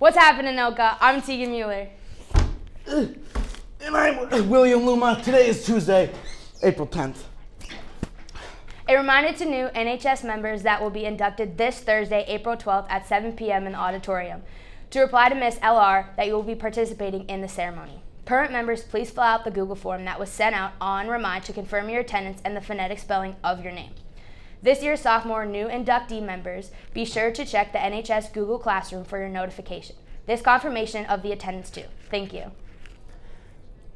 What's happening, Anoka? I'm Tegan Mueller. And I'm William Luma. Today is Tuesday, April 10th. A reminder to new NHS members that will be inducted this Thursday, April 12th at 7 p.m. in the auditorium. To reply to Miss LR that you will be participating in the ceremony. Current members, please fill out the Google form that was sent out on Remind to confirm your attendance and the phonetic spelling of your name. This year's sophomore new inductee members, be sure to check the NHS Google Classroom for your notification. This confirmation of the attendance too. Thank you.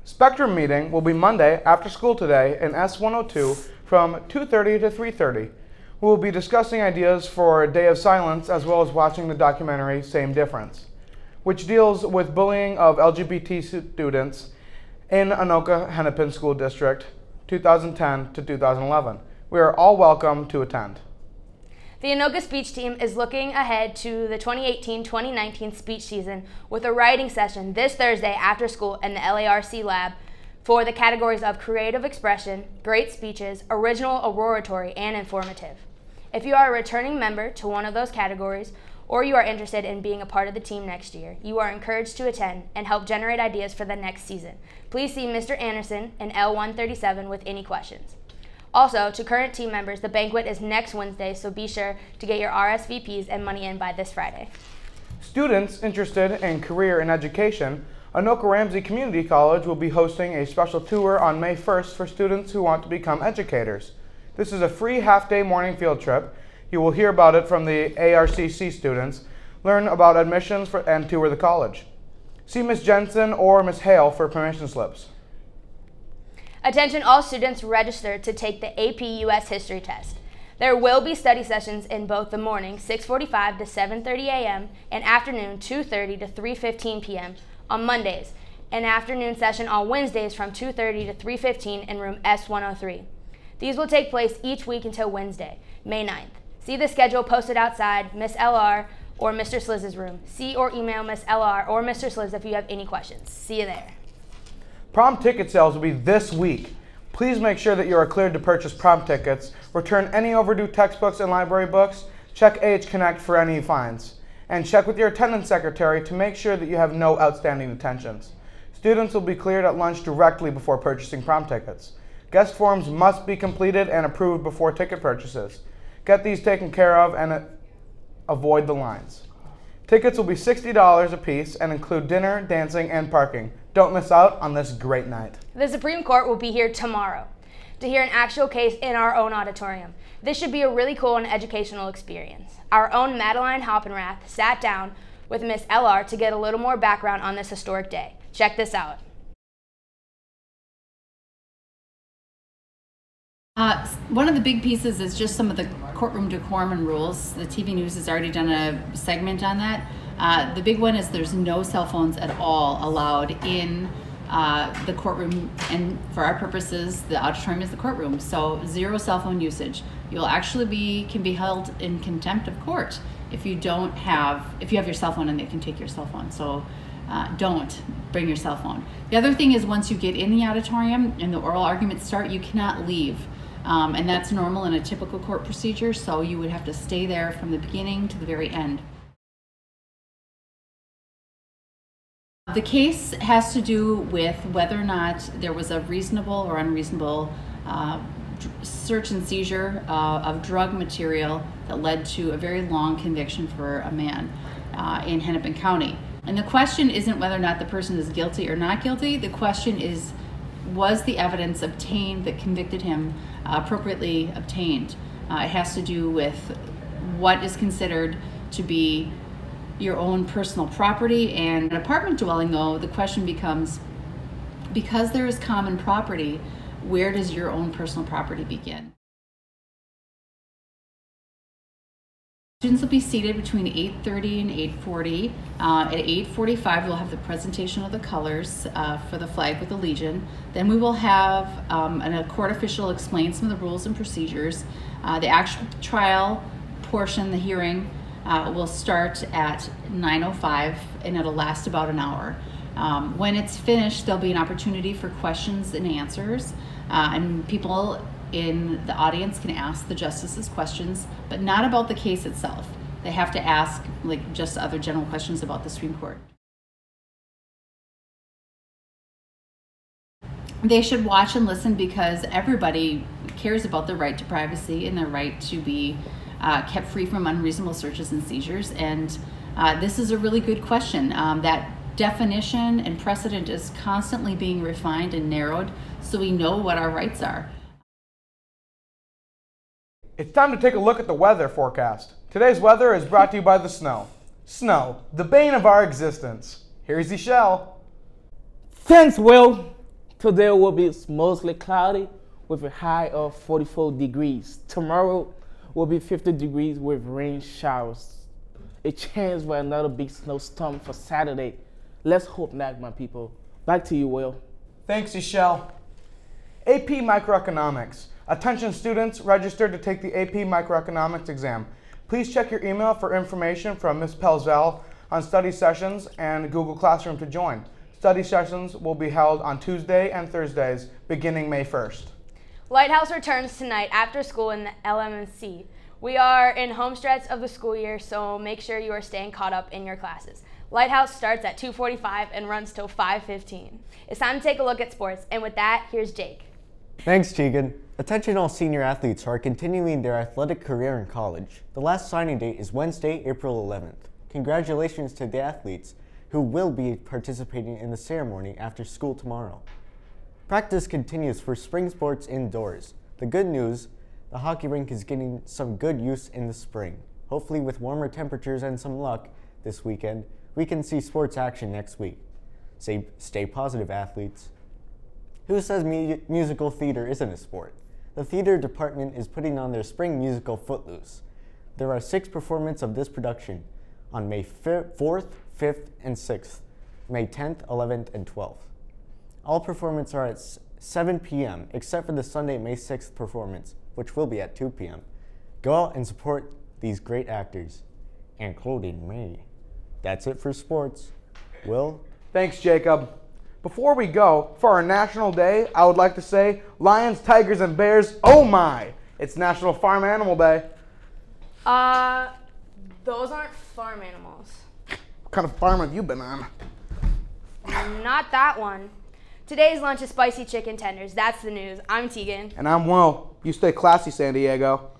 Spectrum meeting will be Monday after school today in S102 from 2:30 to 3:30. We will be discussing ideas for a day of silence as well as watching the documentary Same Difference, which deals with bullying of LGBT students in Anoka Hennepin School District 2010 to 2011. We are all welcome to attend. The Anoka speech team is looking ahead to the 2018-2019 speech season with a writing session this Thursday after school in the LARC lab for the categories of creative expression, great speeches, original oratory, and informative. If you are a returning member to one of those categories, or you are interested in being a part of the team next year, you are encouraged to attend and help generate ideas for the next season. Please see Mr. Anderson in L137 with any questions. Also, to current team members, the banquet is next Wednesday, so be sure to get your RSVPs and money in by this Friday. Students interested in career and education, Anoka Ramsey Community College will be hosting a special tour on May 1st for students who want to become educators. This is a free half-day morning field trip. You will hear about it from the ARCC students, learn about admissions and tour the college. See Ms. Jensen or Ms. Hale for permission slips. Attention all students registered to take the AP US History test. There will be study sessions in both the morning 6:45 to 7:30 a.m. and afternoon 2:30 to 3:15 p.m. on Mondays, an afternoon session on Wednesdays from 2:30 to 3:15 in room S103. These will take place each week until Wednesday, May 9th. See the schedule posted outside Miss LR or Mr. Slizz's room. See or email Miss LR or Mr. Slizz if you have any questions. See you there. Prom ticket sales will be this week. Please make sure that you are cleared to purchase prom tickets, return any overdue textbooks and library books, check AH Connect for any fines, and check with your attendance secretary to make sure that you have no outstanding detentions. Students will be cleared at lunch directly before purchasing prom tickets. Guest forms must be completed and approved before ticket purchases. Get these taken care of and avoid the lines. Tickets will be $60 a piece and include dinner, dancing, and parking. Don't miss out on this great night. The Supreme Court will be here tomorrow to hear an actual case in our own auditorium. This should be a really cool and educational experience. Our own Madeline Hoppenrath sat down with Miss LR to get a little more background on this historic day. Check this out. One of the big pieces is just some of the courtroom decorum and rules. The TV News has already done a segment on that. The big one is there's no cell phones at all allowed in the courtroom, and for our purposes, the auditorium is the courtroom, so zero cell phone usage. You'll actually can be held in contempt of court if you have your cell phone and they can take your cell phone. So don't bring your cell phone. The other thing is once you get in the auditorium and the oral arguments start, you cannot leave. And that's normal in a typical court procedure, so you would have to stay there from the beginning to the very end. The case has to do with whether or not there was a reasonable or unreasonable search and seizure of drug material that led to a very long conviction for a man in Hennepin County. And the question isn't whether or not the person is guilty or not guilty. The question is, was the evidence obtained that convicted him appropriately obtained? It has to do with what is considered to be your own personal property. And an apartment dwelling, though, the question becomes, because there is common property, where does your own personal property begin? Students will be seated between 8:30 and 8:40. At 8:45, we'll have the presentation of the colors for the flag with the Legion. Then we will have a court official explain some of the rules and procedures. The actual trial portion, the hearing, will start at 9:05 and it'll last about an hour. When it's finished, there'll be an opportunity for questions and answers, and people in the audience can ask the justices questions, but not about the case itself. They have to ask like just other general questions about the Supreme Court. They should watch and listen because everybody cares about the right to privacy and the right to be kept free from unreasonable searches and seizures. And this is a really good question. That definition and precedent is constantly being refined and narrowed so we know what our rights are. It's time to take a look at the weather forecast. Today's weather is brought to you by the snow. Snow, the bane of our existence. Here's Michelle. Thanks, Will. Today will be mostly cloudy with a high of 44 degrees. Tomorrow will be 50 degrees with rain showers. A chance for another big snowstorm for Saturday. Let's hope not, my people. Back to you, Will. Thanks, Michelle. AP Microeconomics. Attention students registered to take the AP Microeconomics exam. Please check your email for information from Ms. Pelzel on study sessions and Google Classroom to join. Study sessions will be held on Tuesday and Thursdays beginning May 1st. Lighthouse returns tonight after school in the LMC. We are in home stretch of the school year, so make sure you are staying caught up in your classes. Lighthouse starts at 2:45 and runs till 5:15. It's time to take a look at sports, and with that, here's Jake. Thanks, Tegan. Attention all senior athletes who are continuing their athletic career in college. The last signing date is Wednesday, April 11th. Congratulations to the athletes who will be participating in the ceremony after school tomorrow. Practice continues for spring sports indoors. The good news, the hockey rink is getting some good use in the spring. Hopefully with warmer temperatures and some luck this weekend, we can see sports action next week. Stay positive, athletes. Who says musical theater isn't a sport? The theater department is putting on their spring musical Footloose. There are 6 performances of this production on May 4th, 5th, and 6th, May 10th, 11th, and 12th. All performances are at 7 p.m., except for the Sunday, May 6th performance, which will be at 2 p.m. Go out and support these great actors, including me. That's it for sports. Will? Thanks, Jacob. Before we go, for our National Day, I would like to say, lions, tigers, and bears, oh my! It's National Farm Animal Day. Those aren't farm animals. What kind of farm have you been on? Not that one. Today's lunch is spicy chicken tenders. That's the news. I'm Tegan. And I'm Will. You stay classy, San Diego.